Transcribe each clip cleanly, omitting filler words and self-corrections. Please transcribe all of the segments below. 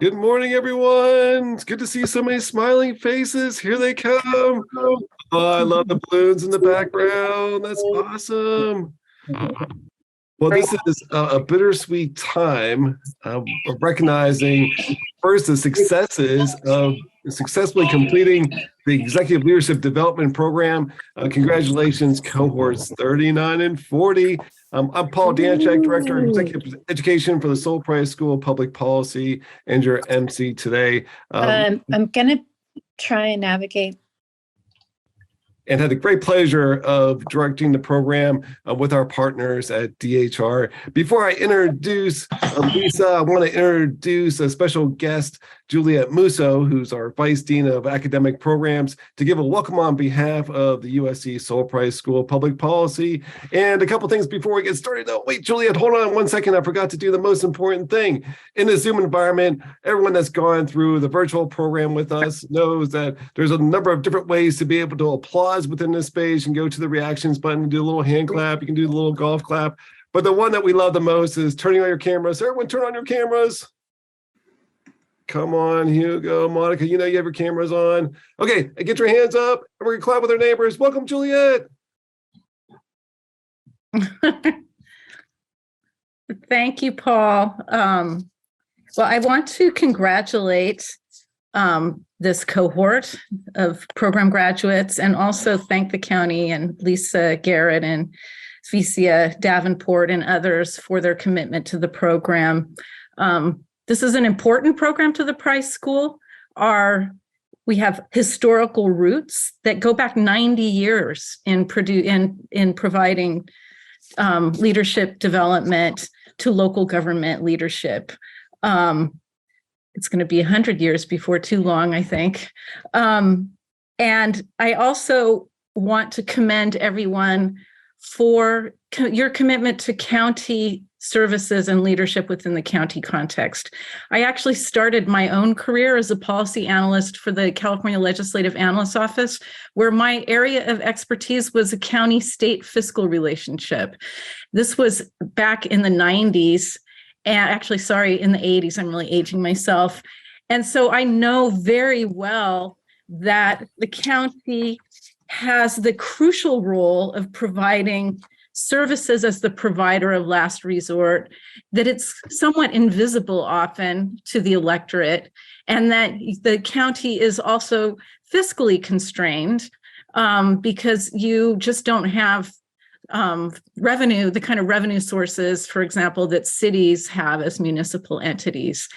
Good morning, everyone. It's good to see so many smiling faces. Here they come. Oh, I love the balloons in the background. That's awesome. Well, this is a bittersweet time of recognizing first the successes of successfully completing the Executive Leadership Development Program. Congratulations, Cohorts 39 and 40. I'm Paul Danchek, Director of Executive Education for the Soul Price School of Public Policy, and your MC today. I'm going to try and navigate. And had the great pleasure of directing the program with our partners at DHR. Before I introduce Lisa, I want to introduce a special guest, Juliet Musso, who's our Vice Dean of Academic Programs, to give a welcome on behalf of the USC Soul Price School of Public Policy. And a couple things before we get started. Oh, wait, Juliet, hold on 1 second. I forgot to do the most important thing. In the Zoom environment, everyone that's gone through the virtual program with us knows that there's a number of different ways to be able to applaud within this space and go to the reactions button and do a little hand clap. You can do the little golf clap. But the one that we love the most is turning on your cameras. Everyone turn on your cameras. Come on, Hugo, Monica, you know you have your cameras on. Okay, get your hands up. We're going to clap with our neighbors. Welcome, Juliet. Thank you, Paul. Well, I want to congratulate this cohort of program graduates, and also thank the county and Lisa Garrett and Vicia Davenport and others for their commitment to the program. This is an important program to the Price School. We have historical roots that go back 90 years in providing leadership development to local government leadership. It's going to be 100 years before too long, I think. And I also want to commend everyone for your commitment to county services and leadership within the county context. I actually started my own career as a policy analyst for the California Legislative Analyst Office, where my area of expertise was a county-state fiscal relationship. This was back in the 90s. And actually, sorry, in the 80s, I'm really aging myself. And so I know very well that the county has the crucial role of providing services as the provider of last resort, that it's somewhat invisible often to the electorate, and that the county is also fiscally constrained because you just don't have revenue, the kind of revenue sources, for example, that cities have as municipal entities.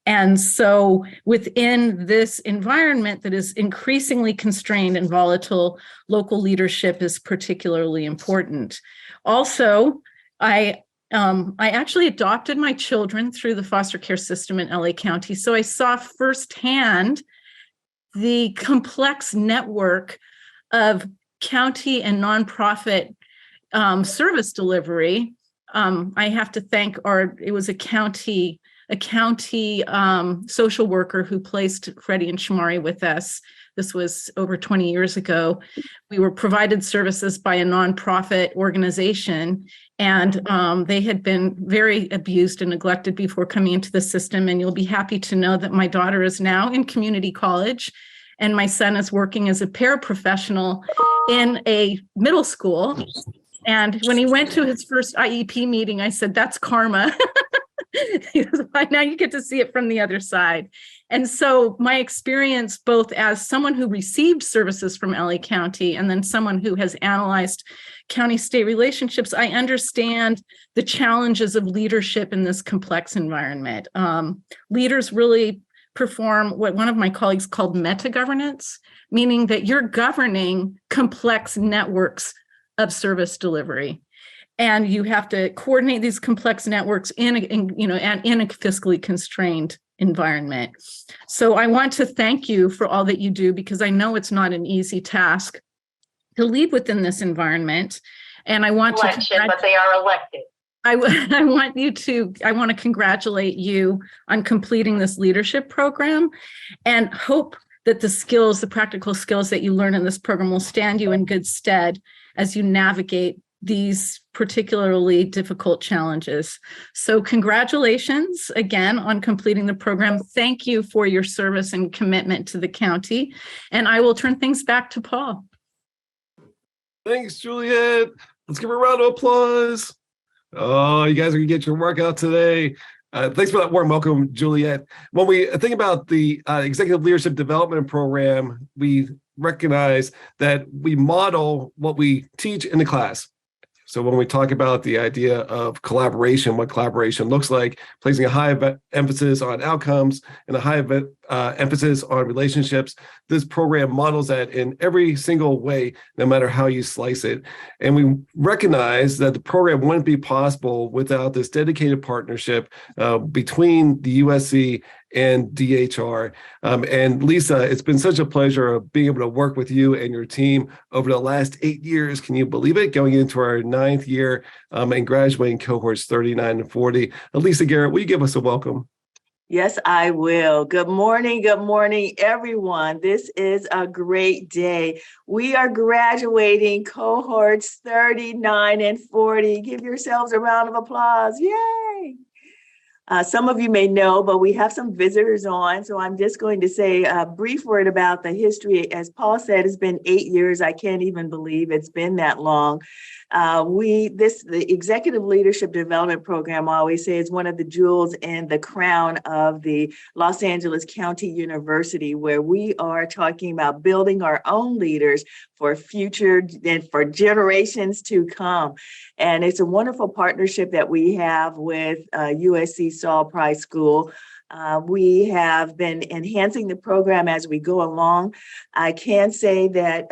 And so within this environment that is increasingly constrained and volatile, local leadership is particularly important. Also, I actually adopted my children through the foster care system in LA County. So I saw firsthand the complex network of county and nonprofit service delivery. I have to thank it was a county social worker who placed Freddie and Shamari with us. This was over 20 years ago. We were provided services by a nonprofit organization, and they had been very abused and neglected before coming into the system. And you'll be happy to know that my daughter is now in community college, and my son is working as a paraprofessional in a middle school. And when he went to his first IEP meeting, I said, "That's karma." He goes, "Why, now you get to see it from the other side." And so my experience, both as someone who received services from LA County and then someone who has analyzed county-state relationships, I understand the challenges of leadership in this complex environment. Leaders really perform what one of my colleagues called meta-governance, meaning that you're governing complex networks of service delivery. And you have to coordinate these complex networks in a fiscally constrained environment. So I want to thank you for all that you do, because I know it's not an easy task to lead within this environment. And I want but they are elected. I want to congratulate you on completing this leadership program, and hope that the practical skills that you learn in this program will stand you in good stead as you navigate these particularly difficult challenges. So congratulations again on completing the program. Thank you for your service and commitment to the county. And I will turn things back to Paul. Thanks, Juliet. Let's give her a round of applause. Oh, you guys are going to get your workout today. Thanks for that warm welcome, Juliet. When we think about the Executive Leadership Development Program, we recognize that we model what we teach in the class. So when we talk about the idea of collaboration, what collaboration looks like, placing a high emphasis on outcomes and a high emphasis on relationships, this program models that in every single way, no matter how you slice it. And we recognize that the program wouldn't be possible without this dedicated partnership between the USC and DHR. And Lisa, it's been such a pleasure of being able to work with you and your team over the last 8 years. Can you believe it? Going into our 9th year and graduating cohorts 39 and 40. Lisa Garrett, will you give us a welcome? Yes, I will. Good morning, everyone. This is a great day. We are graduating cohorts 39 and 40. Give yourselves a round of applause. Yay! Some of you may know, but we have some visitors on, so I'm just going to say a brief word about the history. As Paul said, it's been 8 years. I can't even believe it's been that long. The Executive Leadership Development Program, I always say, is one of the jewels in the crown of the Los Angeles County University, where we are talking about building our own leaders for future and for generations to come. And it's a wonderful partnership that we have with USC Saul Price School. We have been enhancing the program as we go along. I can say that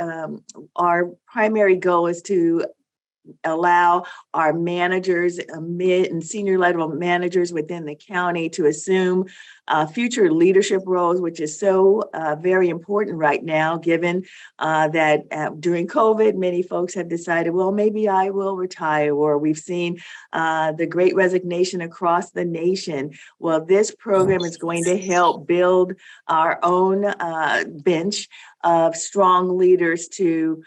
our primary goal is to allow our managers, mid and senior level managers within the county to assume future leadership roles, which is so very important right now, given that during COVID, many folks have decided, well, maybe I will retire, or we've seen the great resignation across the nation. Well, this program is going to help build our own bench of strong leaders to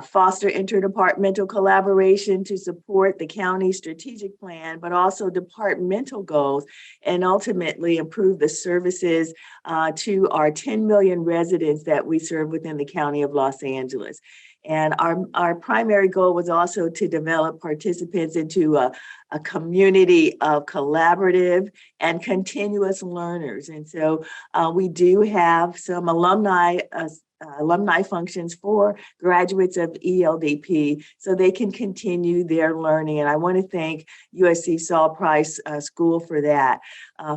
foster interdepartmental collaboration to support the county's strategic plan, but also departmental goals, and ultimately improve the services to our 10 million residents that we serve within the County of Los Angeles. And our primary goal was also to develop participants into a community of collaborative and continuous learners. And so we do have some alumni functions for graduates of ELDP so they can continue their learning. And I want to thank USC Saul Price School for that.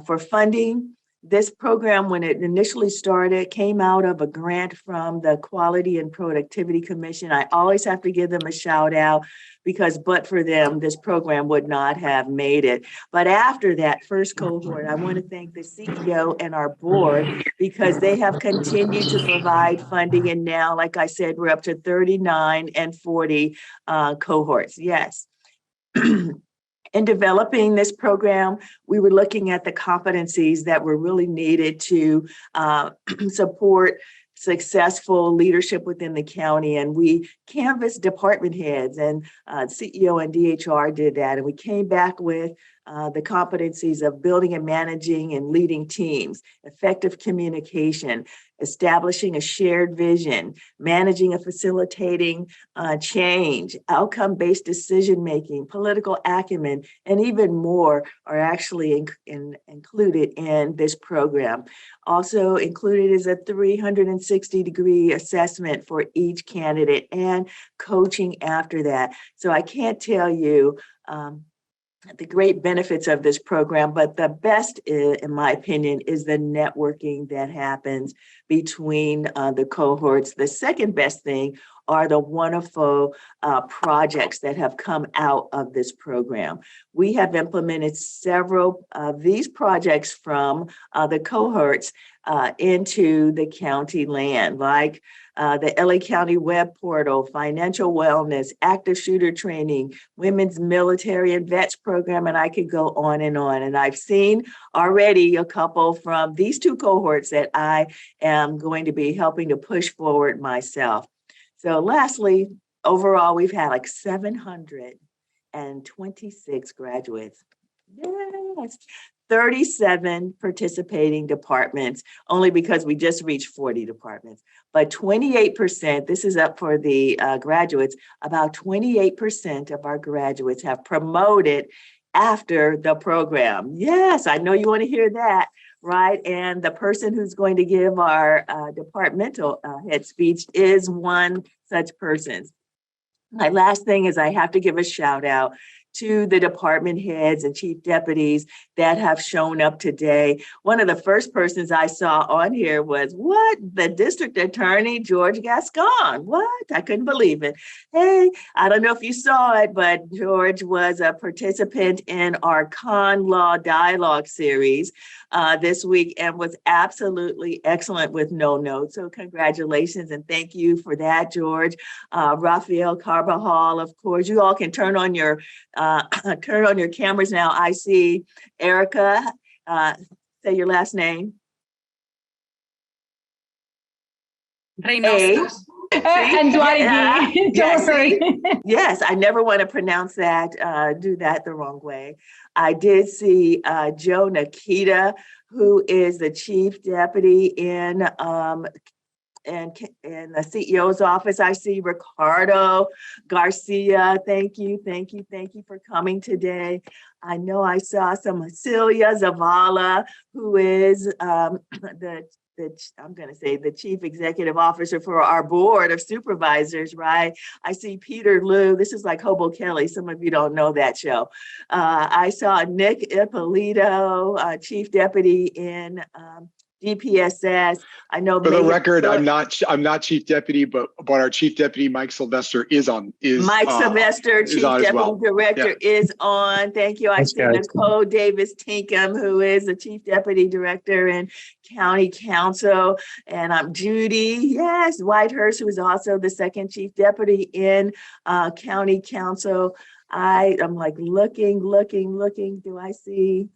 For funding, this program, when it initially started, came out of a grant from the Quality and Productivity Commission. I always have to give them a shout out because but for them, this program would not have made it. But after that first cohort, I want to thank the CEO and our board because they have continued to provide funding. And now, like I said, we're up to 39 and 40 cohorts. Yes. In developing this program, we were looking at the competencies that were really needed to support successful leadership within the county. And we canvassed department heads, and CEO and DHR did that. And we came back with the competencies of building and managing and leading teams, effective communication, establishing a shared vision, managing and facilitating change, outcome-based decision-making, political acumen, and even more are actually included in this program. Also included is a 360-degree assessment for each candidate and coaching after that. So I can't tell you the great benefits of this program, but the best, in my opinion, is the networking that happens between the cohorts. The second best thing are the wonderful projects that have come out of this program. We have implemented several of these projects from the cohorts into the county land, like the LA County web portal, financial wellness, active shooter training, women's military and vets program, and I could go on. And I've seen already a couple from these two cohorts that I am going to be helping to push forward myself. So lastly, overall, we've had like 726 graduates. Yes. 37 participating departments, only because we just reached 40 departments. But 28%, this is up for the graduates, about 28% of our graduates have promoted after the program. Yes, I know you want to hear that, right? And the person who's going to give our departmental head speech is one such person. My last thing is I have to give a shout out to the department heads and chief deputies that have shown up today. One of the first persons I saw on here was the district attorney, George Gascon. What? I couldn't believe it. Hey, I don't know if you saw it, but George was a participant in our con law dialogue series this week and was absolutely excellent with no notes. So congratulations and thank you for that, George. Rafael Carbajal, of course. You all can turn on your cameras now. I see Erica. Say your last name. Reynoso. And Dwarigi. Don't worry. Yes, I never want to pronounce that, do that the wrong way. I did see Joe Nikita, who is the chief deputy in the CEO's office. I see Ricardo Garcia. Thank you for coming today. I know I saw some Celia Zavala, who is the chief executive officer for our board of supervisors, right? I see Peter Liu. This is like Hobo Kelly. Some of you don't know that show. I saw Nick Ippolito, chief deputy in DPSS. I know for the record, I'm not chief deputy, but our chief deputy Mike Sylvester is Mike Sylvester, chief deputy director, is on. Thank you. I see Nicole Davis Tinkham, who is the chief deputy director in county council, and I'm Judy, yes, Whitehurst, who is also the second chief deputy in county council. I'm like looking. Do I see?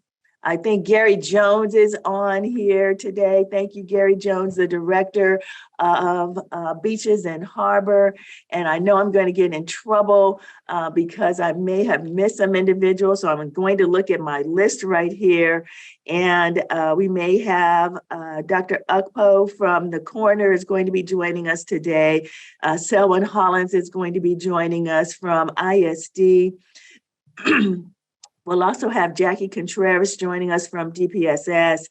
I think Gary Jones is on here today. Thank you, Gary Jones, the director of Beaches and Harbor. And I know I'm going to get in trouble because I may have missed some individuals. So I'm going to look at my list right here. And we may have Dr. Ukpo from the coroner is going to be joining us today. Selwyn Hollins is going to be joining us from ISD. We'll also have Jackie Contreras joining us from DPSS.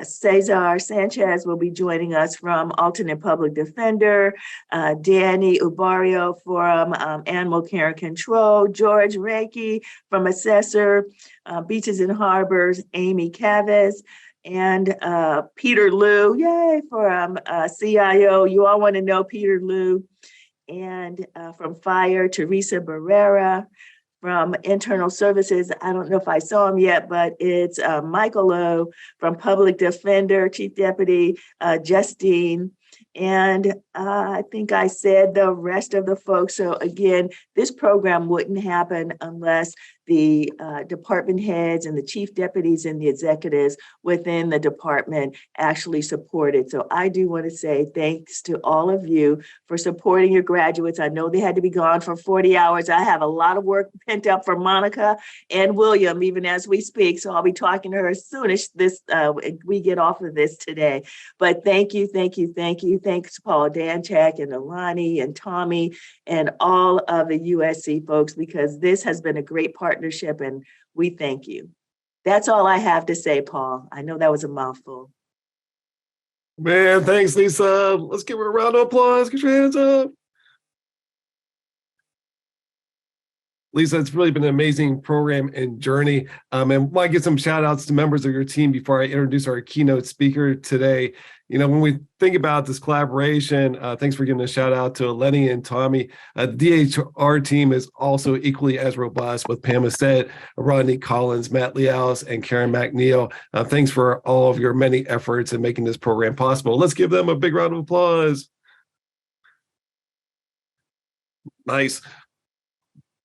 Cesar Sanchez will be joining us from Alternate Public Defender. Danny Ubario from Animal Care and Control. George Reiki from Assessor. Beaches and Harbors, Amy Cavez. And Peter Liu, yay, from CIO. You all want to know Peter Liu. And from Fire, Teresa Barrera. From Internal Services, I don't know if I saw him yet, but it's Michael Lowe. From Public Defender, Chief Deputy Justine. And I think I said the rest of the folks. So again, this program wouldn't happen unless the department heads and the chief deputies and the executives within the department actually support it. So I do want to say thanks to all of you for supporting your graduates. I know they had to be gone for 40 hours. I have a lot of work pent up for Monica and William, even as we speak. So I'll be talking to her as soon as we get off of this today. But thank you. Thanks, Paul Danchak and Alani and Tommy and all of the USC folks, because this has been a great partnership and we thank you. That's all I have to say, Paul. I know that was a mouthful. Man, thanks, Lisa. Let's give her a round of applause. Get your hands up. Lisa, it's really been an amazing program and journey. And I want to give some shout outs to members of your team before I introduce our keynote speaker today. You know, when we think about this collaboration, thanks for giving a shout out to Lenny and Tommy. The DHR team is also equally as robust with Pam Estet, Rodney Collins, Matt Leals, and Karen McNeil. Thanks for all of your many efforts in making this program possible. Let's give them a big round of applause. Nice.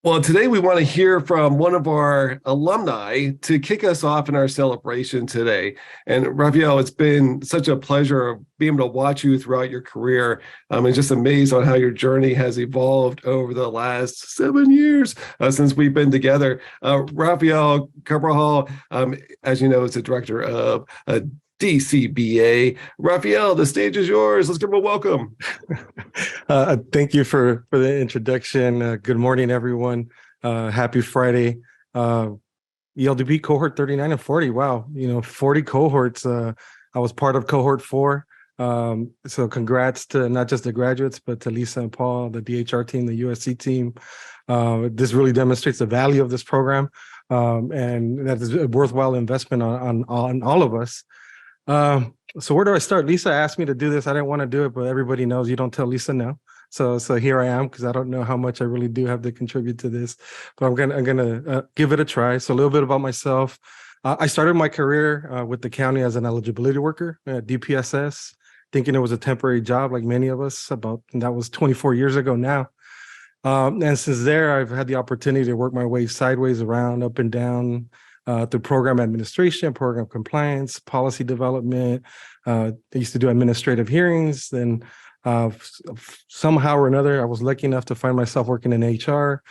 Well, today we want to hear from one of our alumni to kick us off in our celebration today. And Raphael, it's been such a pleasure being able to watch you throughout your career. I'm just amazed on how your journey has evolved over the last 7 years since we've been together. Raphael Cabral, as you know, is the director of DCBA. Raphael, the stage is yours. Let's give him a welcome. Thank you for the introduction. Good morning, everyone. Happy Friday. ELDP cohort 39 and 40. Wow, 40 cohorts. I was part of cohort 4. So congrats to not just the graduates, but to Lisa and Paul, the DHR team, the USC team. This really demonstrates the value of this program, and that is a worthwhile investment on all of us. So where do I start? Lisa asked me to do this. I didn't want to do it, but everybody knows you don't tell Lisa no. So here I am, because I don't know how much I really do have to contribute to this, but I'm gonna give it a try. So a little bit about myself. I started my career with the county as an eligibility worker at DPSS, thinking it was a temporary job, like many of us. And that was 24 years ago now. And since there, I've had the opportunity to work my way sideways, around, up and down, through program administration, program compliance, policy development. I used to do administrative hearings. Then somehow or another, I was lucky enough to find myself working in HR,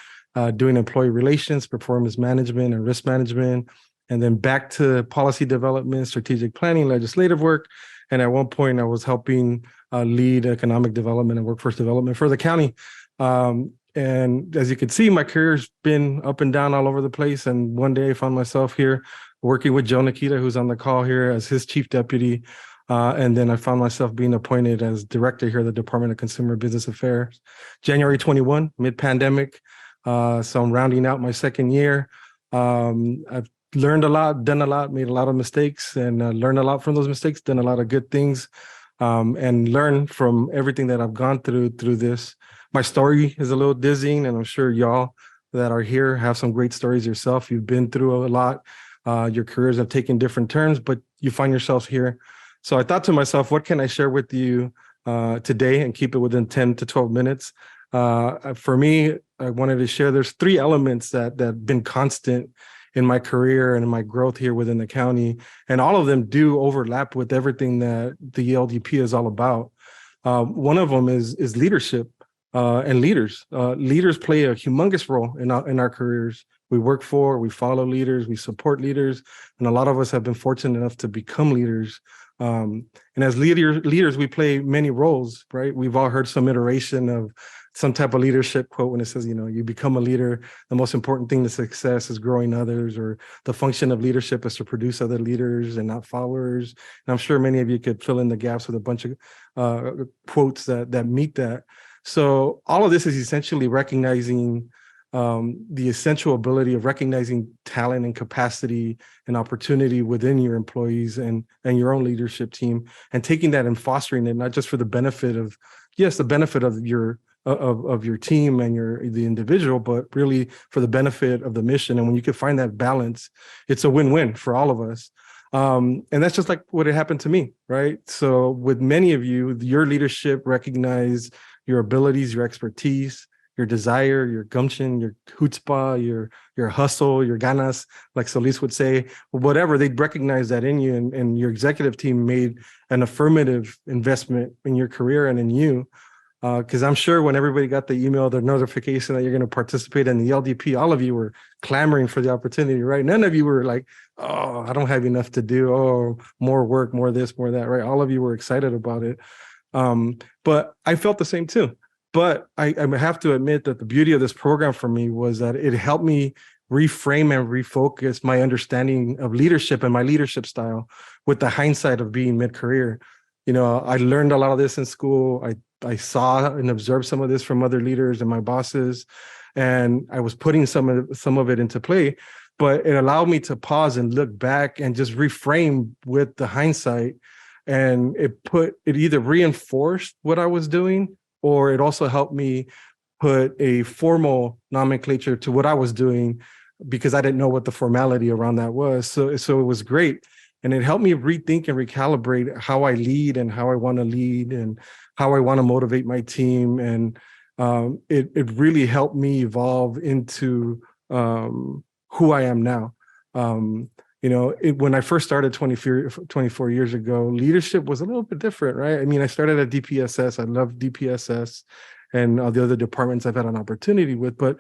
doing employee relations, performance management, and risk management, and then back to policy development, strategic planning, legislative work. And at one point, I was helping lead economic development and workforce development for the county. And as you can see, my career's been up and down all over the place. And one day I found myself here working with Joe Nikita, who's on the call here, as his chief deputy. And then I found myself being appointed as director here at the Department of Consumer Business Affairs, January 21, mid-pandemic. So I'm rounding out my second year. I've learned a lot, done a lot, made a lot of mistakes, and learned a lot from those mistakes, done a lot of good things, and learned from everything that I've gone through this. My story is a little dizzying, and I'm sure y'all that are here have some great stories yourself. You've been through a lot. Your careers have taken different turns, but you find yourselves here. So I thought to myself, what can I share with you today, and keep it within 10 to 12 minutes? For me, I wanted to share, there's 3 elements that have been constant in my career and in my growth here within the county. And all of them do overlap with everything that the ELDP is all about. One of them is leadership. And leaders. Leaders play a humongous role in our careers. We work for, we follow leaders, we support leaders, and a lot of us have been fortunate enough to become leaders. And as leaders, we play many roles, right? We've all heard some iteration of some type of leadership quote when it says, you become a leader. The most important thing to success is growing others, or the function of leadership is to produce other leaders and not followers. And I'm sure many of you could fill in the gaps with a bunch of quotes that meet that. So all of this is essentially recognizing the essential ability of recognizing talent and capacity and opportunity within your employees and your own leadership team, and taking that and fostering it, not just for the benefit of, the benefit of your team and the individual, but really for the benefit of the mission. And when you can find that balance, it's a win-win for all of us. And that's just like what had happened to me, right? So with many of you, your leadership recognized your abilities, your expertise, your desire, your gumption, your chutzpah, your hustle, your ganas, like Solis would say, whatever, they'd recognize that in you, and your executive team made an affirmative investment in your career and in you. Because I'm sure when everybody got the email, the notification that you're going to participate in the LDP, all of you were clamoring for the opportunity, right? None of you were like, oh, I don't have enough to do. Oh, more work, more this, more that, right? All of you were excited about it. But I felt the same too. But I have to admit that the beauty of this program for me was that it helped me reframe and refocus my understanding of leadership and my leadership style with the hindsight of being mid-career. I learned a lot of this in school. I saw and observed some of this from other leaders and my bosses, and I was putting some of it into play. But it allowed me to pause and look back and just reframe with the hindsight. And it either reinforced what I was doing, or it also helped me put a formal nomenclature to what I was doing, because I didn't know what the formality around that was. So it was great. And it helped me rethink and recalibrate how I lead and how I want to lead and how I want to motivate my team. And it really helped me evolve into who I am now. When I first started 24 years ago, leadership was a little bit different, right? I mean, I started at DPSS. I love DPSS and the other departments I've had an opportunity with, but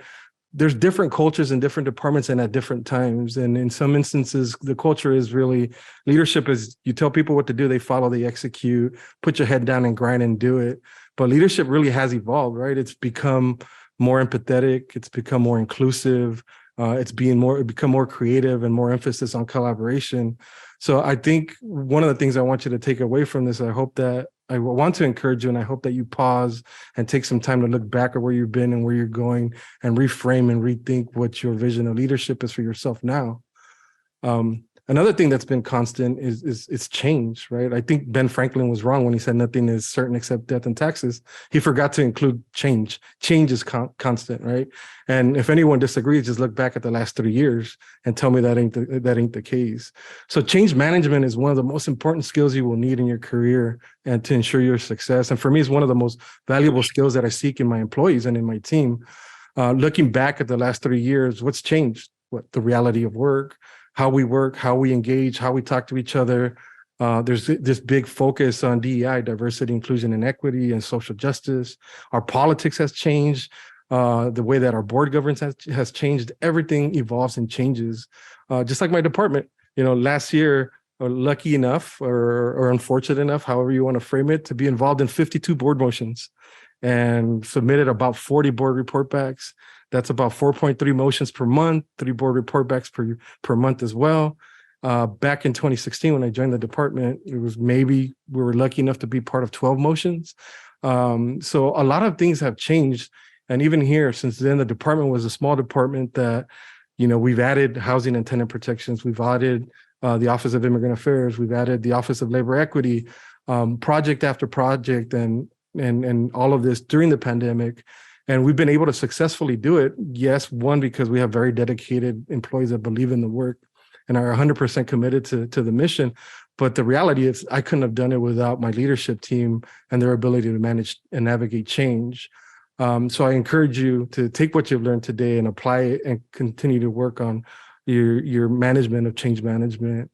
there's different cultures in different departments and at different times. And in some instances, the culture is really, leadership is you tell people what to do, they follow, they execute, put your head down and grind and do it. But leadership really has evolved, right? It's become more empathetic. It's become more inclusive. It's become more creative and more emphasis on collaboration. So I think one of the things I want you to take away from this, I want to encourage you, and I hope that you pause and take some time to look back at where you've been and where you're going and reframe and rethink what your vision of leadership is for yourself now. Another thing that's been constant is change, right? I think Ben Franklin was wrong when he said nothing is certain except death and taxes. He forgot to include change. Change is constant, right? And if anyone disagrees, just look back at the last 3 years and tell me that ain't the case. So change management is one of the most important skills you will need in your career and to ensure your success. And for me, it's one of the most valuable skills that I seek in my employees and in my team. Looking back at the last 3 years, what's changed? The reality of work, how we work, how we engage, how we talk to each other. There's this big focus on DEI, diversity, inclusion, and equity, and social justice. Our politics has changed. The way that our board governance has changed. Everything evolves and changes. Just like my department, last year, lucky enough or unfortunate enough, however you want to frame it, to be involved in 52 board motions and submitted about 40 board report backs. That's about 4.3 motions per month, 3 board report backs per month as well. Back in 2016, when I joined the department, we were lucky enough to be part of 12 motions. So a lot of things have changed. And even here, since then, the department was a small department that, we've added housing and tenant protections. We've added the Office of Immigrant Affairs. We've added the Office of Labor Equity, project after project, and all of this during the pandemic. And we've been able to successfully do it. Yes, one, because we have very dedicated employees that believe in the work and are 100% committed to the mission. But the reality is I couldn't have done it without my leadership team and their ability to manage and navigate change. So I encourage you to take what you've learned today and apply it and continue to work on your management of change management.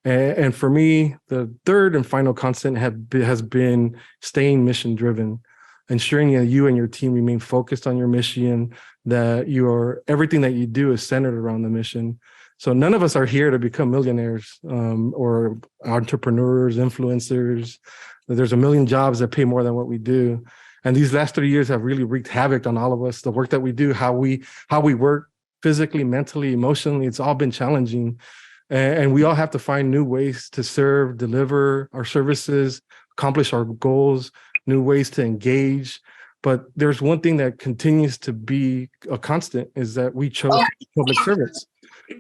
And for me, the third and final constant has been staying mission driven, ensuring that you and your team remain focused on your mission, that everything that you do is centered around the mission. So none of us are here to become millionaires or entrepreneurs, influencers. There's a million jobs that pay more than what we do. And these last 3 years have really wreaked havoc on all of us. The work that we do, how we work physically, mentally, emotionally, it's all been challenging. And we all have to find new ways to serve, deliver our services, accomplish our goals, new ways to engage. But there's one thing that continues to be a constant is that we chose public servants.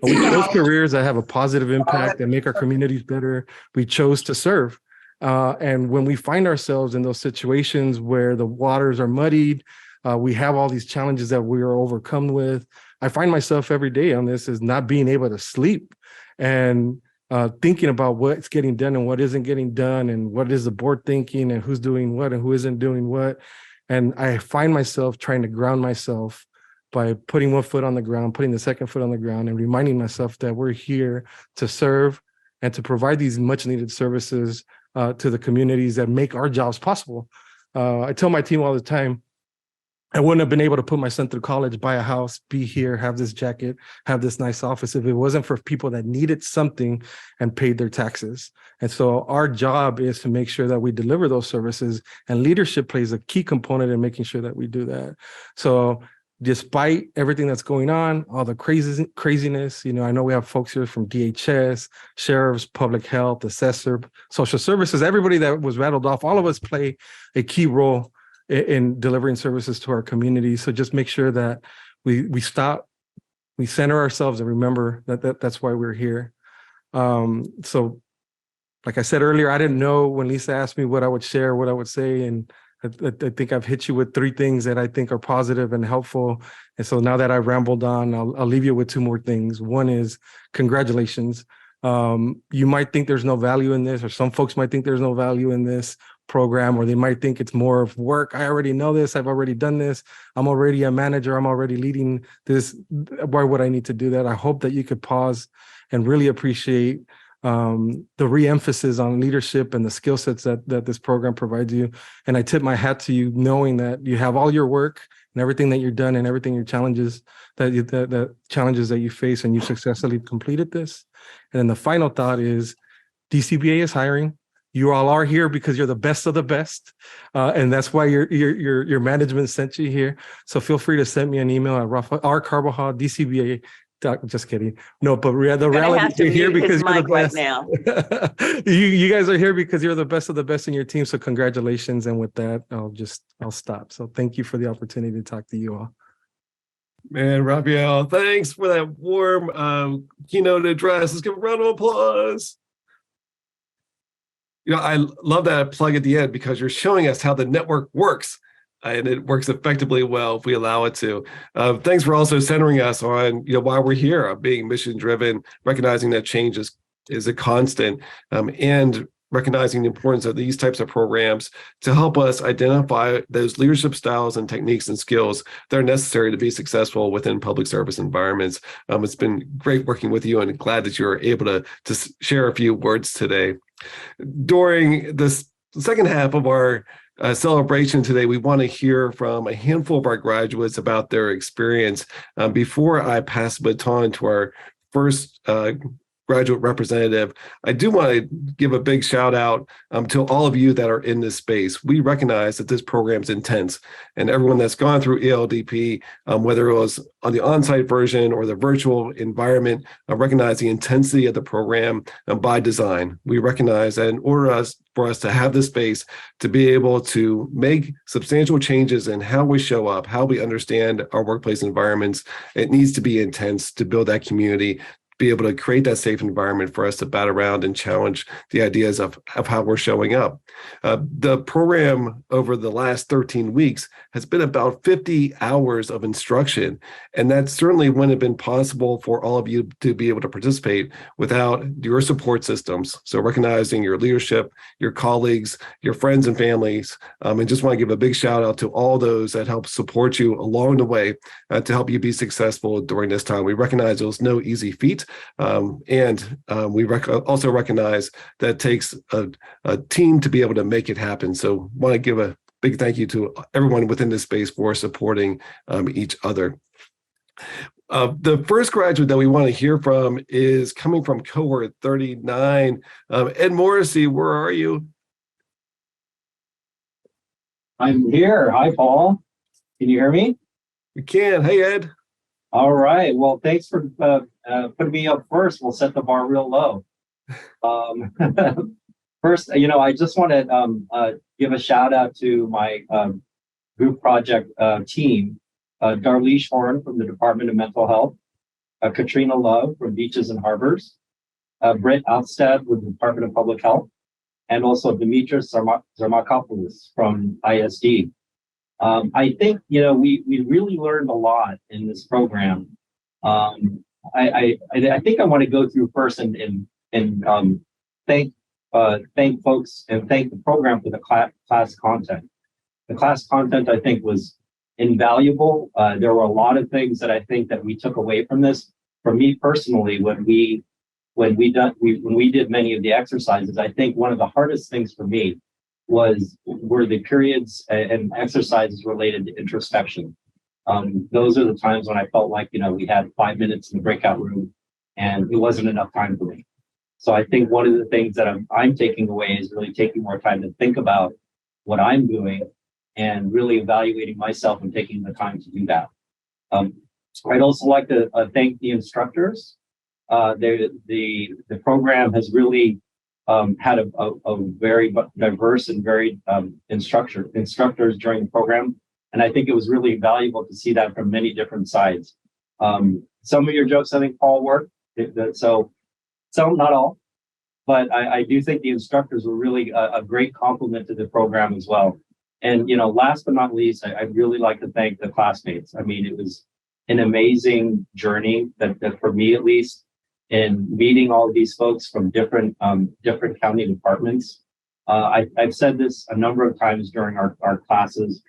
We chose careers that have a positive impact, that make our communities better. We chose to serve. And when we find ourselves in those situations where the waters are muddied, we have all these challenges that we are overcome with. I find myself every day on this is not being able to sleep and thinking about what's getting done and what isn't getting done and what is the board thinking and who's doing what and who isn't doing what. And I find myself trying to ground myself by putting one foot on the ground, putting the second foot on the ground, and reminding myself that we're here to serve and to provide these much needed services to the communities that make our jobs possible. I tell my team all the time, I wouldn't have been able to put my son through college, buy a house, be here, have this jacket, have this nice office if it wasn't for people that needed something and paid their taxes. And so our job is to make sure that we deliver those services, and leadership plays a key component in making sure that we do that. So despite everything that's going on, all the craziness, I know we have folks here from DHS, sheriffs, public health, assessor, social services, everybody that was rattled off, all of us play a key role in delivering services to our community. So just make sure that we stop, we center ourselves, and remember that's why we're here. So like I said earlier, I didn't know when Lisa asked me what I would share, what I would say, and I think I've hit you with 3 things that I think are positive and helpful. And so now that I've rambled on, I'll leave you with 2 more things. One is congratulations. You might think there's no value in this, or some folks might think there's no value in this. program, or they might think it's more of work. I already know this. I've already done this. I'm already a manager. I'm already leading this. Why would I need to do that? I hope that you could pause and really appreciate the re-emphasis on leadership and the skill sets that this program provides you. And I tip my hat to you, knowing that you have all your work and everything that you've done and everything your challenges that challenges that you face, and you successfully completed this. And then the final thought is DCBA is hiring. You all are here because you're the best of the best, and that's why your management sent you here. So feel free to send me an email at rcarbajal DCBA. Just kidding. No, but the reality, you're here because you're the best. Right now. you guys are here because you're the best of the best in your team. So congratulations. And with that, I'll stop. So thank you for the opportunity to talk to you all. Man, Rafael, thanks for that warm keynote address. Let's give a round of applause. I love that plug at the end, because you're showing us how the network works. And it works effectively well if we allow it to. Thanks for also centering us on, why we're here, being mission driven, recognizing that change is a constant, and recognizing the importance of these types of programs to help us identify those leadership styles and techniques and skills that are necessary to be successful within public service environments. It's been great working with you, and glad that you were able to share a few words today. During this second half of our celebration today, we want to hear from a handful of our graduates about their experience. Before I pass the baton to our first graduate representative, I do want to give a big shout out to all of you that are in this space. We recognize that this program is intense, and everyone that's gone through ELDP, whether it was on the on-site version or the virtual environment, recognize the intensity of the program by design. We recognize that in order for us to have this space to be able to make substantial changes in how we show up, how we understand our workplace environments, it needs to be intense to build that community, be able to create that safe environment for us to bat around and challenge the ideas of how we're showing up. The program over the last 13 weeks has been about 50 hours of instruction, and that certainly wouldn't have been possible for all of you to be able to participate without your support systems. So recognizing your leadership, your colleagues, your friends and families, and just want to give a big shout out to all those that help support you along the way to help you be successful during this time. We recognize it was no easy feat. And we also recognize that it takes a team to be able to make it happen. So want to give a big thank you to everyone within this space for supporting each other. The first graduate that we want to hear from is coming from Cohort 39. Ed Morrissey, where are you? I'm here. Hi, Paul. Can you hear me? We can. Hey, Ed. All right. Well, thanks for putting me up first. We'll set the bar real low. First, I just want to give a shout out to my group project team, Darlene Horn from the Department of Mental Health, Katrina Love from Beaches and Harbors, Britt Outstad with the Department of Public Health, and also Dimitris Zarmakopoulos from ISD. I think, we really learned a lot in this program. I think I want to go through first and thank folks and thank the program for the class content. The class content, I think, was invaluable. There were a lot of things that I think that we took away from this. For me personally, when we did many of the exercises, I think one of the hardest things for me were the periods and exercises related to introspection. Those are the times when I felt like, we had 5 minutes in the breakout room and it wasn't enough time for me. So I think one of the things that I'm taking away is really taking more time to think about what I'm doing and really evaluating myself and taking the time to do that. I'd also like to thank the instructors. The program has really had a very diverse and varied instructors during the program. And I think it was really valuable to see that from many different sides. Some of your jokes, I think, Paul, worked. So some, not all. But I do think the instructors were really a great compliment to the program as well. And, last but not least, I'd really like to thank the classmates. I mean, it was an amazing journey that for me, at least, in meeting all of these folks from different county departments. I've said this a number of times during our classes,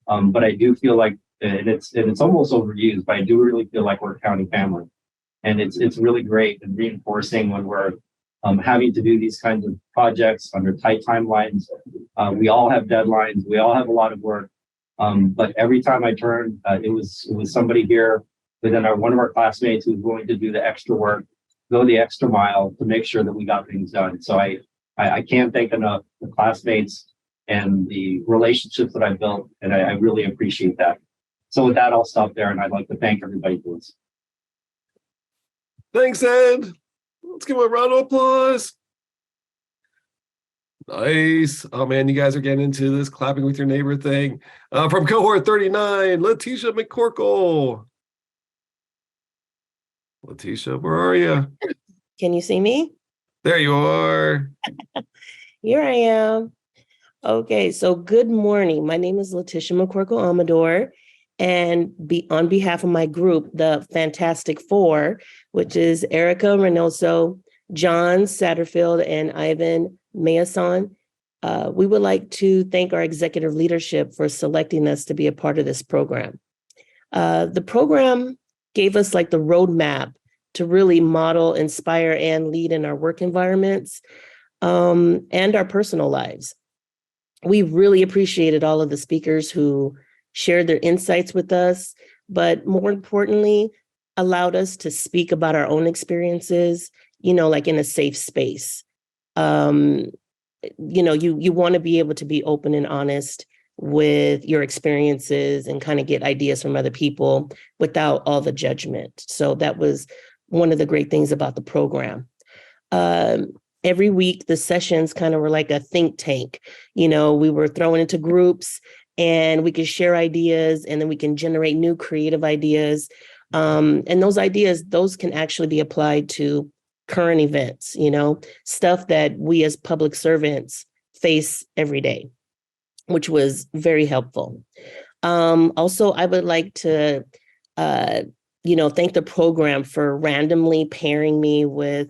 but I do feel like, and it's almost overused, but I do really feel like we're a county family. And it's really great and reinforcing when we're having to do these kinds of projects under tight timelines. We all have deadlines. We all have a lot of work. But every time I turn, it was somebody here within one of our classmates who's willing to do the extra work, go the extra mile to make sure that we got things done. So I can't thank enough the classmates and the relationships that I've built, and I really appreciate that. So with that, I'll stop there, and I'd like to thank everybody for this. Thanks, Ed. Let's give him a round of applause. Nice. Oh man, you guys are getting into this clapping with your neighbor thing. From cohort 39, Letitia McCorkle. Letitia, where are you? Can you see me? There you are. Here I am. Okay, so good morning. My name is Letitia McCorkle Amador, and on behalf of my group, the Fantastic Four, which is Erica Reynoso, John Satterfield, and Ivan Mayason, we would like to thank our executive leadership for selecting us to be a part of this program. The program gave us like the roadmap to really model, inspire, and lead in our work environments and our personal lives. We really appreciated all of the speakers who shared their insights with us, but more importantly, allowed us to speak about our own experiences, like in a safe space. You want to be able to be open and honest with your experiences and kind of get ideas from other people without all the judgment. So that was one of the great things about the program. Every week, the sessions kind of were like a think tank. We were thrown into groups and we could share ideas, and then we can generate new creative ideas. And those ideas, those can actually be applied to current events, stuff that we as public servants face every day, which was very helpful. Also, I would like to, thank the program for randomly pairing me with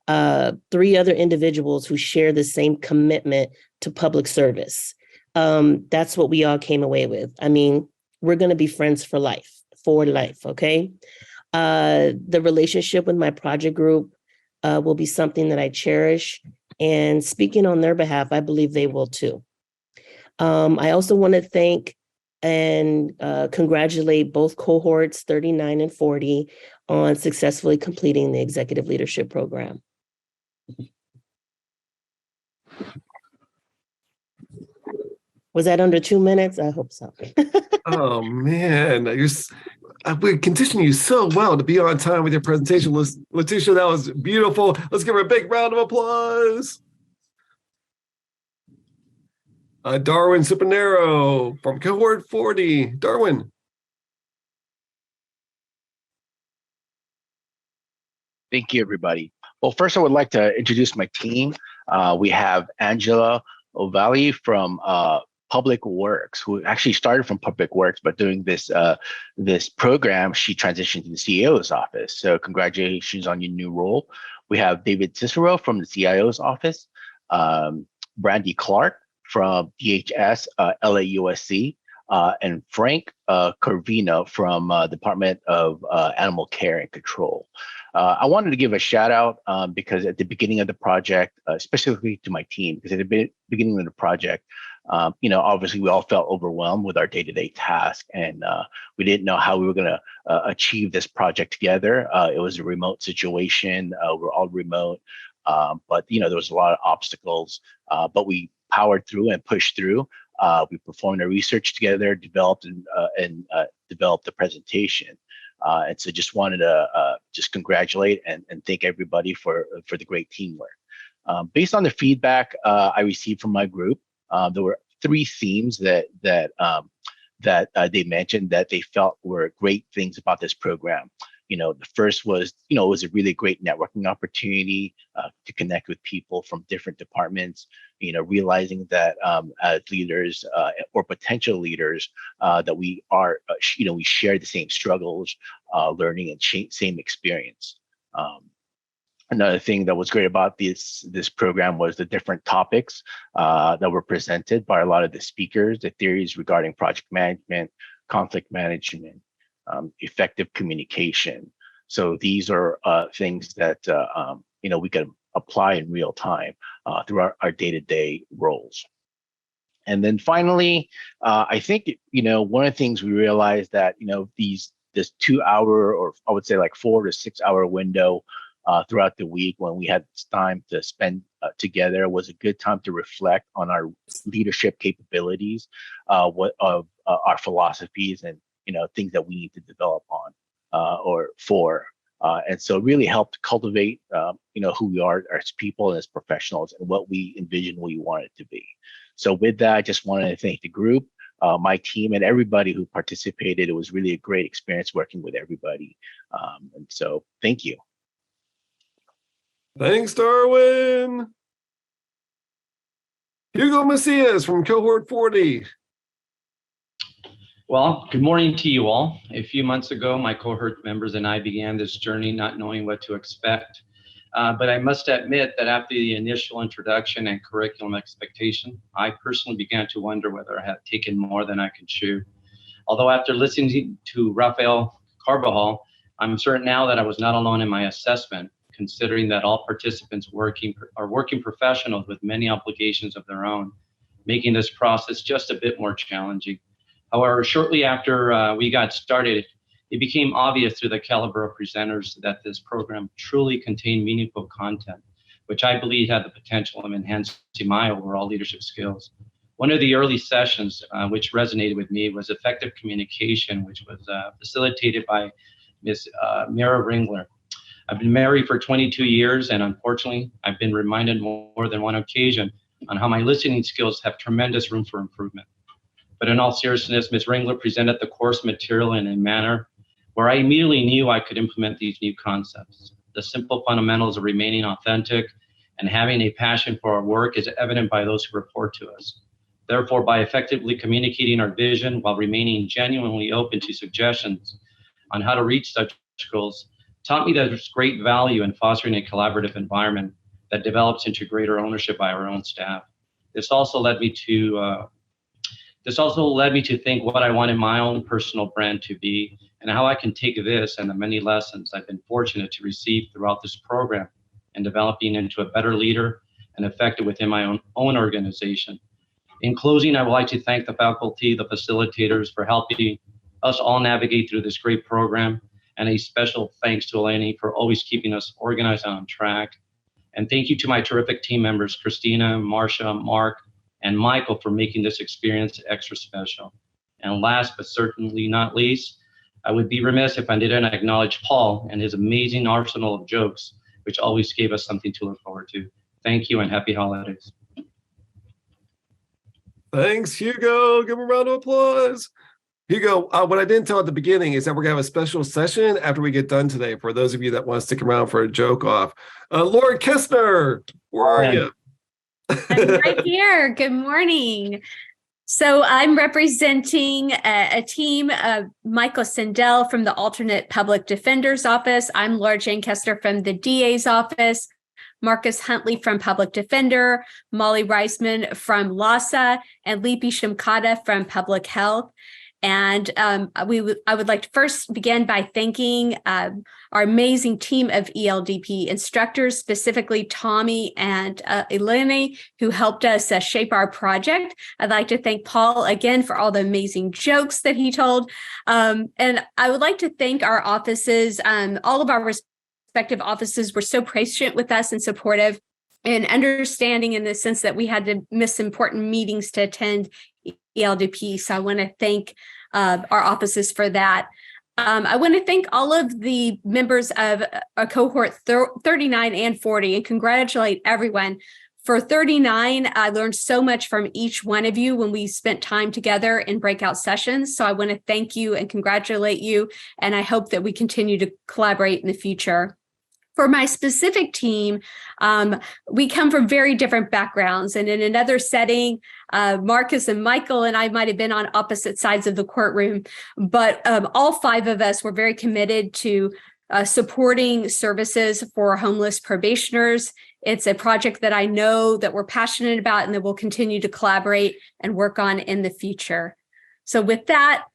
3 other individuals who share the same commitment to public service. That's what we all came away with. I mean, we're going to be friends for life, okay? The relationship with my project group will be something that I cherish. And speaking on their behalf, I believe they will too. I also want to thank and congratulate both cohorts 39 and 40 on successfully completing the executive leadership program. Was that under 2 minutes? I hope so. Oh man, we conditioned you so well to be on time with your presentation. Letitia, that was beautiful. Let's give her a big round of applause. Darwin Cipanero from cohort 40. Darwin. Thank you, everybody. Well, first I would like to introduce my team. We have Angela O'Valley from Public Works, who actually started from Public Works, but doing this program, she transitioned to the CEO's office. So congratulations on your new role. We have David Cicero from the CIO's office, Brandy Clark from DHS, LAUSC, and Frank Corvino from Department of Animal Care and Control. I wanted to give a shout out because at the beginning of the project, specifically to my team, because at the beginning of the project, obviously we all felt overwhelmed with our day-to-day task, and we didn't know how we were going to achieve this project together. It was a remote situation. We're all remote, but there was a lot of obstacles, but we powered through and pushed through. We performed our research together, developed and developed the presentation. And so just wanted to just congratulate and thank everybody for the great teamwork. Based on the feedback I received from my group, there were 3 themes that they mentioned that they felt were great things about this program. The first was, it was a really great networking opportunity to connect with people from different departments, realizing that as leaders or potential leaders that we are, we share the same struggles, learning and same experience. Another thing that was great about this program was the different topics that were presented by a lot of the speakers, the theories regarding project management, conflict management, effective communication. So these are things that we can apply in real time through our day-to-day roles. And then finally, I think one of the things we realized that this 2 hour, or I would say like 4 to 6 hour window throughout the week when we had time to spend together was a good time to reflect on our leadership capabilities, our philosophies, and things that we need to develop on and so it really helped cultivate who we are as people and as professionals and what we envision we want it to be. So with that, I just wanted to thank the group, my team, and everybody who participated. It was really a great experience working with everybody. And so thank you. Thanks, Darwin. Hugo Macias from Cohort 40. Well, good morning to you all. A few months ago, my cohort members and I began this journey not knowing what to expect. But I must admit that after the initial introduction and curriculum expectation, I personally began to wonder whether I had taken more than I could chew. Although after listening to Rafael Carbajal, I'm certain now that I was not alone in my assessment, considering that all participants are working professionals with many obligations of their own, making this process just a bit more challenging. However, shortly after we got started, it became obvious through the caliber of presenters that this program truly contained meaningful content, which I believe had the potential of enhancing my overall leadership skills. One of the early sessions which resonated with me was effective communication, which was facilitated by Ms. Mira Ringler. I've been married for 22 years, and unfortunately, I've been reminded more than one occasion on how my listening skills have tremendous room for improvement. But in all seriousness, Ms. Ringler presented the course material in a manner where I immediately knew I could implement these new concepts. The simple fundamentals of remaining authentic and having a passion for our work is evident by those who report to us. Therefore, by effectively communicating our vision while remaining genuinely open to suggestions on how to reach such goals, taught me that there's great value in fostering a collaborative environment that develops into greater ownership by our own staff. This also led me to think what I wanted my own personal brand to be and how I can take this and the many lessons I've been fortunate to receive throughout this program and developing into a better leader and effective within my own organization. In closing, I would like to thank the faculty, the facilitators for helping us all navigate through this great program, and a special thanks to Eleni for always keeping us organized and on track. And thank you to my terrific team members, Christina, Marcia, Mark, and Michael for making this experience extra special. And last but certainly not least, I would be remiss if I didn't acknowledge Paul and his amazing arsenal of jokes, which always gave us something to look forward to. Thank you and happy holidays. Thanks, Hugo. Give him a round of applause. Hugo, what I didn't tell at the beginning is that we're going to have a special session after we get done today for those of you that want to stick around for a joke off. Laura Kistner, where are you? I'm right here. Good morning. So I'm representing a team of Michael Sindel from the Alternate Public Defender's Office. I'm Laura Jane Kessler from the DA's office, Marcus Huntley from Public Defender, Molly Reisman from LASA, and Lipi Shimkata from Public Health. And I would like to first begin by thanking our amazing team of ELDP instructors, specifically Tommy and Eleni, who helped us shape our project. I'd like to thank Paul again for all the amazing jokes that he told. And I would like to thank our offices. All of our respective offices were so patient with us and supportive and understanding in the sense that we had to miss important meetings to attend ELDP. So I want to thank our offices for that. I want to thank all of the members of a cohort 39 and 40 and congratulate everyone. For 39, I learned so much from each one of you when we spent time together in breakout sessions. So I want to thank you and congratulate you. And I hope that we continue to collaborate in the future. For my specific team, we come from very different backgrounds. And in another setting, Marcus and Michael and I might have been on opposite sides of the courtroom, but all five of us were very committed to supporting services for homeless probationers. It's a project that I know that we're passionate about and that we'll continue to collaborate and work on in the future. So with that,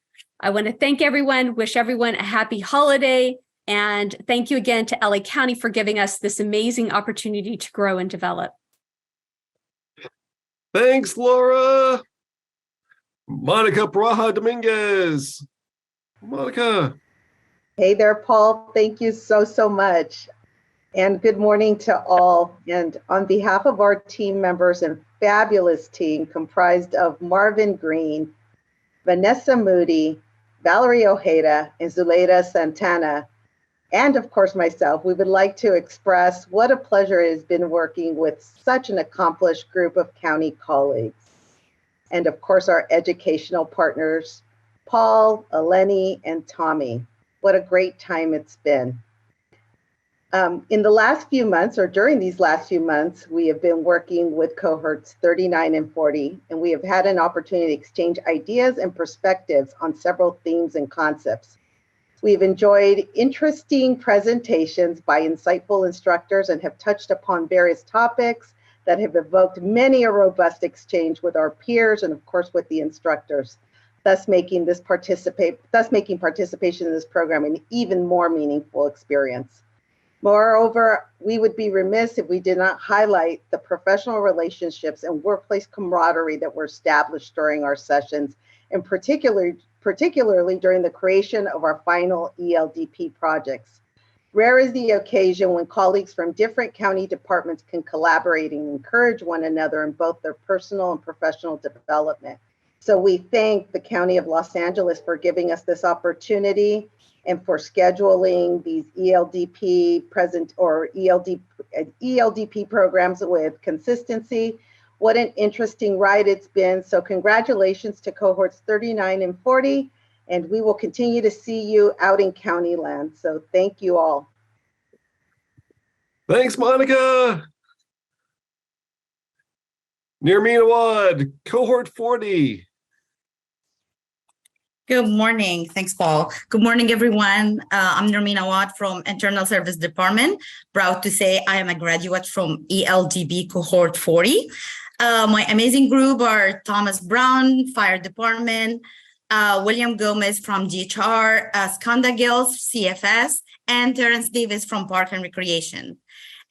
I want to thank everyone, wish everyone a happy holiday, and thank you again to LA County for giving us this amazing opportunity to grow and develop. Thanks, Laura. Monica Baraja Dominguez. Monica. Hey there, Paul. Thank you so much. And good morning to all. And on behalf of our team members and fabulous team comprised of Marvin Green, Vanessa Moody, Valerie Ojeda, and Zuleida Santana, and of course myself, we would like to express what a pleasure it has been working with such an accomplished group of county colleagues. And of course, our educational partners, Paul, Eleni, and Tommy. What a great time it's been. In the last few months, or during these last few months, we have been working with cohorts 39 and 40, and we have had an opportunity to exchange ideas and perspectives on several themes and concepts. We've enjoyed interesting presentations by insightful instructors and have touched upon various topics that have evoked many a robust exchange with our peers and of course with the instructors, thus making participation in this program an even more meaningful experience. Moreover, we would be remiss if we did not highlight the professional relationships and workplace camaraderie that were established during our sessions, and particularly during the creation of our final ELDP projects. Rare is the occasion when colleagues from different county departments can collaborate and encourage one another in both their personal and professional development. So we thank the County of Los Angeles for giving us this opportunity and for scheduling these ELDP programs with consistency. What an interesting ride it's been. So congratulations to cohorts 39 and 40, and we will continue to see you out in county land. So thank you all. Thanks, Monica. Nirmeen Awad, cohort 40. Good morning. Thanks, Paul. Good morning, everyone. I'm Nirmeen Awad from Internal Service Department. Proud to say I am a graduate from ELDP Cohort 40. My amazing group are Thomas Brown, Fire Department, William Gomez from GHR, Skanda Gills, CFS, and Terrence Davis from Park and Recreation.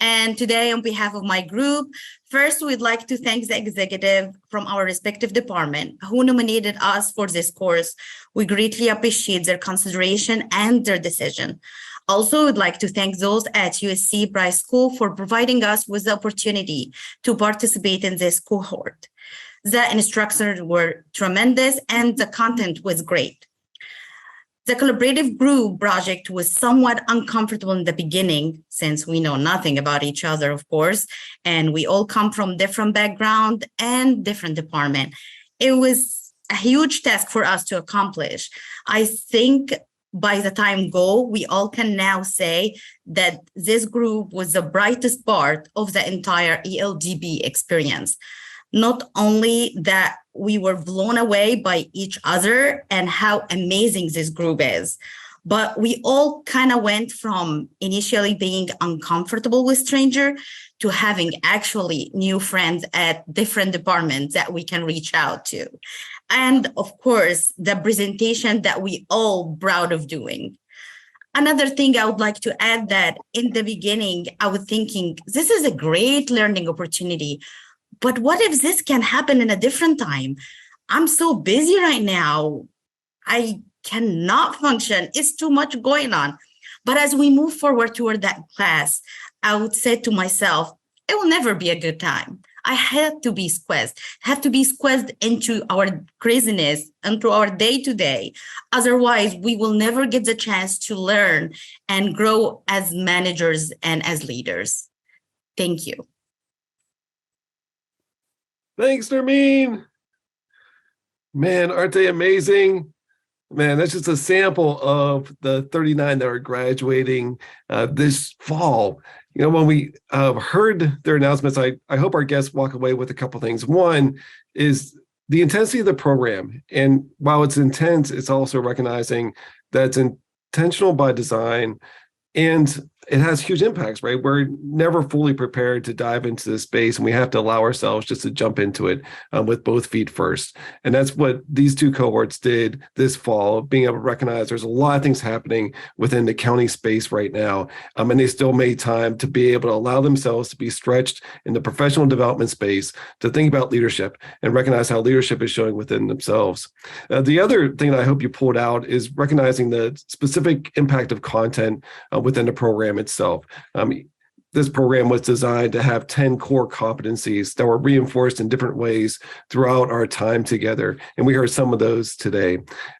And today, on behalf of my group, first, we'd like to thank the executive from our respective department who nominated us for this course. We greatly appreciate their consideration and their decision. Also, we'd like to thank those at USC Bryce School for providing us with the opportunity to participate in this cohort. The instructors were tremendous and the content was great. The collaborative group project was somewhat uncomfortable in the beginning since we know nothing about each other, of course, and we all come from different background and different department. It was a huge task for us to accomplish. I think by the time go, we all can now say that this group was the brightest part of the entire ELDP experience. Not only that we were blown away by each other and how amazing this group is, but we all kind of went from initially being uncomfortable with stranger to having actually new friends at different departments that we can reach out to. And of course, the presentation that we all proud of doing. Another thing I would like to add that in the beginning, I was thinking, this is a great learning opportunity. But what if this can happen in a different time? I'm so busy right now. I cannot function. It's too much going on. But as we move forward toward that class, I would say to myself, it will never be a good time. I have to be squeezed into our craziness, into our day-to-day. Otherwise, we will never get the chance to learn and grow as managers and as leaders. Thank you. Thanks, Nirmeen. Man, aren't they amazing? Man, that's just a sample of the 39 that are graduating this fall. You know, when we heard their announcements, I hope our guests walk away with a couple things. One is the intensity of the program. And while it's intense, it's also recognizing that it's intentional by design. And it has huge impacts, right? We're never fully prepared to dive into this space, and we have to allow ourselves just to jump into it with both feet first. And that's what these two cohorts did this fall, being able to recognize there's a lot of things happening within the county space right now. And they still made time to be able to allow themselves to be stretched in the professional development space to think about leadership and recognize how leadership is showing within themselves. The other thing that I hope you pulled out is recognizing the specific impact of content within the program itself. This program was designed to have 10 core competencies that were reinforced in different ways throughout our time together. And we heard some of those today.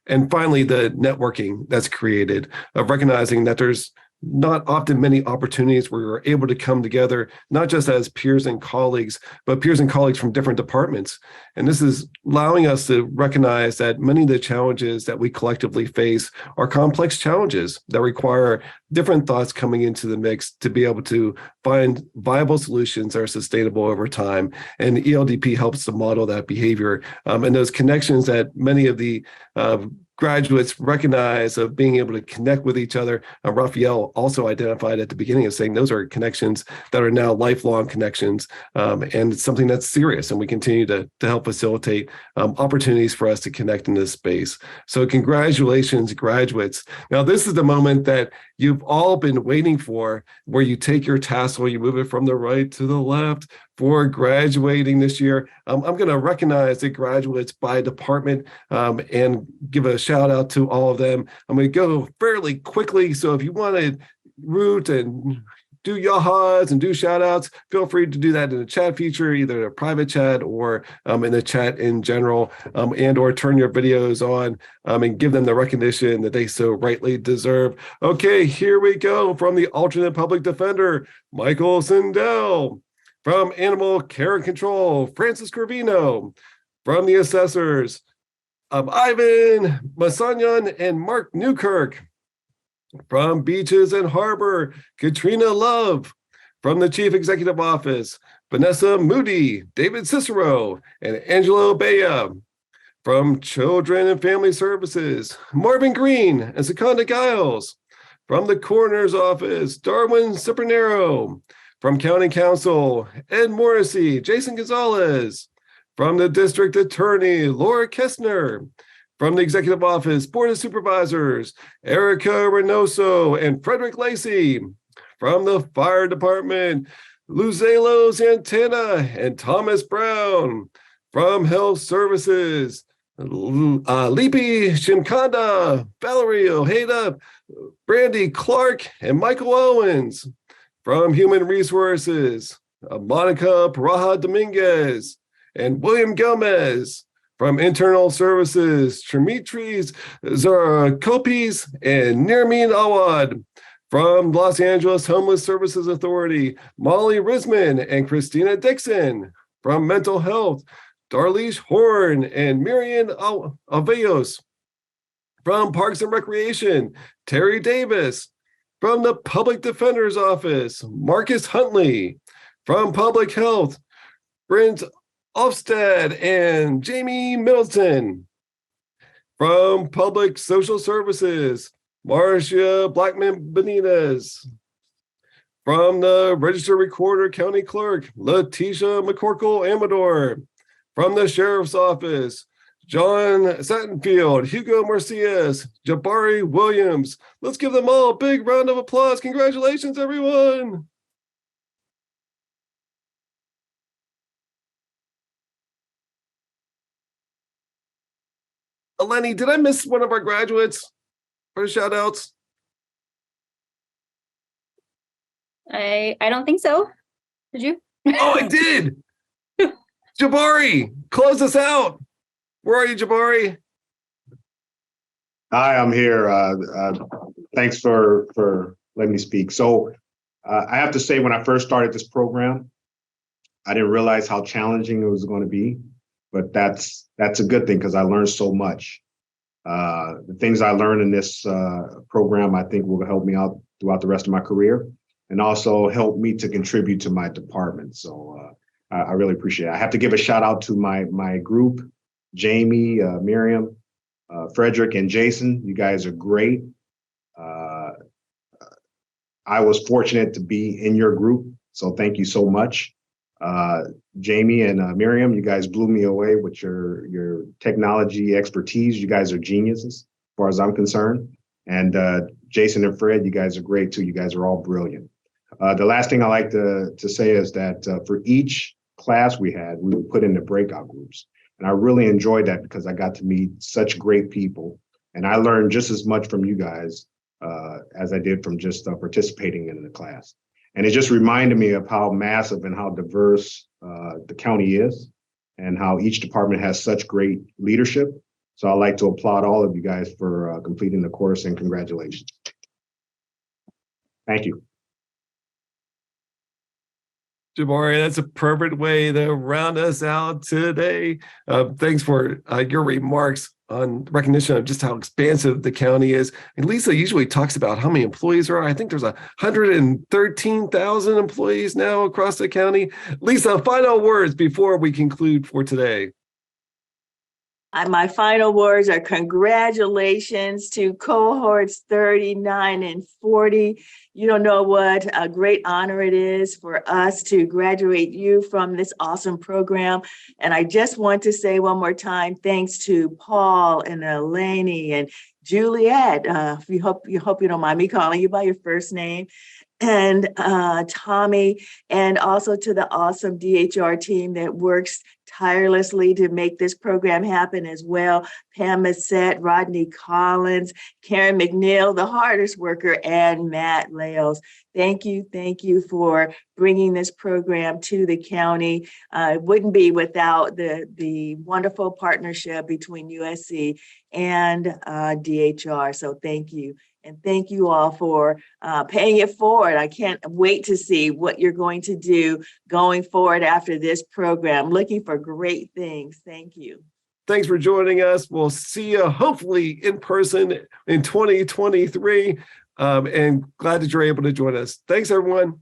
And finally, the networking that's created of recognizing that there's not often many opportunities where we're able to come together, not just as peers and colleagues, but peers and colleagues from different departments. And this is allowing us to recognize that many of the challenges that we collectively face are complex challenges that require different thoughts coming into the mix to be able to find viable solutions that are sustainable over time. And ELDP helps to model that behavior and those connections that many of the graduates recognize of being able to connect with each other. Raphael also identified at the beginning of saying those are connections that are now lifelong connections, and it's something that's serious, and we continue to help facilitate opportunities for us to connect in this space. So congratulations, graduates. Now, this is the moment that you've all been waiting for, where you take your tassel, you move it from the right to the left for graduating this year. I'm going to recognize the graduates by department and give a shout out to all of them. I'm going to go fairly quickly. So if you want to root and do yahas and do shout outs, feel free to do that in the chat feature, either a private chat or in the chat in general, and or turn your videos on and give them the recognition that they so rightly deserve. Okay, here we go. From the alternate public defender, Michael Sindel. From Animal Care and Control, Francis Corvino. From the assessors, Ivan Masanyan and Mark Newkirk. From Beaches and Harbor, Katrina Love. From the Chief Executive Office, Vanessa Moody, David Cicero, and Angelo Bea. From Children and Family Services, Marvin Green and Secunda Giles. From the Coroner's Office, Darwin Cipernero. From County Council, Ed Morrissey, Jason Gonzalez. From the District Attorney, Laura Kestner. From the Executive Office, Board of Supervisors, Erica Reynoso and Frederick Lacey. From the Fire Department, Luzelo Santana and Thomas Brown. From Health Services, Lipi Shimkanda, Valerie Ojeda, Brandy Clark, and Michael Owens. From Human Resources, Monica Paraja Dominguez and William Gomez. From Internal Services, Trimitris Zarakopis and Nirmin Awad. From Los Angeles Homeless Services Authority, Molly Risman and Christina Dixon. From Mental Health, Darlish Horn and Miriam Aveos. From Parks and Recreation, Terry Davis. From the Public Defender's Office, Marcus Huntley. From Public Health, Brent Ofstad and Jamie Middleton. From Public Social Services, Marcia Blackman Benitez. From the Register Recorder County Clerk, Letitia McCorkle Amador. From the Sheriff's Office, John Sattenfield, Hugo Marcias, Jabari Williams. Let's give them all a big round of applause. Congratulations, everyone. Eleni, did I miss one of our graduates for shout outs? I don't think so. Did you? Oh, I did. Jabari, close us out. Where are you, Jabari? Hi, I'm here. Thanks for letting me speak. So I have to say, when I first started this program, I didn't realize how challenging it was going to be, but that's a good thing because I learned so much. The things I learned in this program, I think will help me out throughout the rest of my career and also help me to contribute to my department. So I really appreciate it. I have to give a shout out to my group, Jamie, Miriam, Frederick, and Jason. You guys are great. I was fortunate to be in your group, so thank you so much. Jamie and Miriam, you guys blew me away with your technology expertise. You guys are geniuses, as far as I'm concerned. And Jason and Fred, you guys are great too. You guys are all brilliant. The last thing I like to say is that for each class we were put into breakout groups. And I really enjoyed that because I got to meet such great people. And I learned just as much from you guys as I did from just participating in the class. And it just reminded me of how massive and how diverse the county is and how each department has such great leadership. So I'd like to applaud all of you guys for completing the course, and congratulations. Thank you. Jamari, that's a perfect way to round us out today. Thanks for your remarks on recognition of just how expansive the county is. And Lisa usually talks about how many employees there are. I think there's 113,000 employees now across the county. Lisa, final words before we conclude for today. My final words are congratulations to cohorts 39 and 40. You don't know what a great honor it is for us to graduate you from this awesome program. And I just want to say one more time, thanks to Paul and Eleni and Juliet. You hope you don't mind me calling you by your first name. And Tommy, and also to the awesome DHR team that works tirelessly to make this program happen as well. Pam Massett, Rodney Collins, Karen McNeil, the hardest worker, and Matt Lales. Thank you for bringing this program to the county. It wouldn't be without the wonderful partnership between USC and DHR. So thank you. And thank you all for paying it forward. I can't wait to see what you're going to do going forward after this program. Looking for great things. Thank you. Thanks for joining us. We'll see you hopefully in person in 2023. And glad that you're able to join us. Thanks, everyone.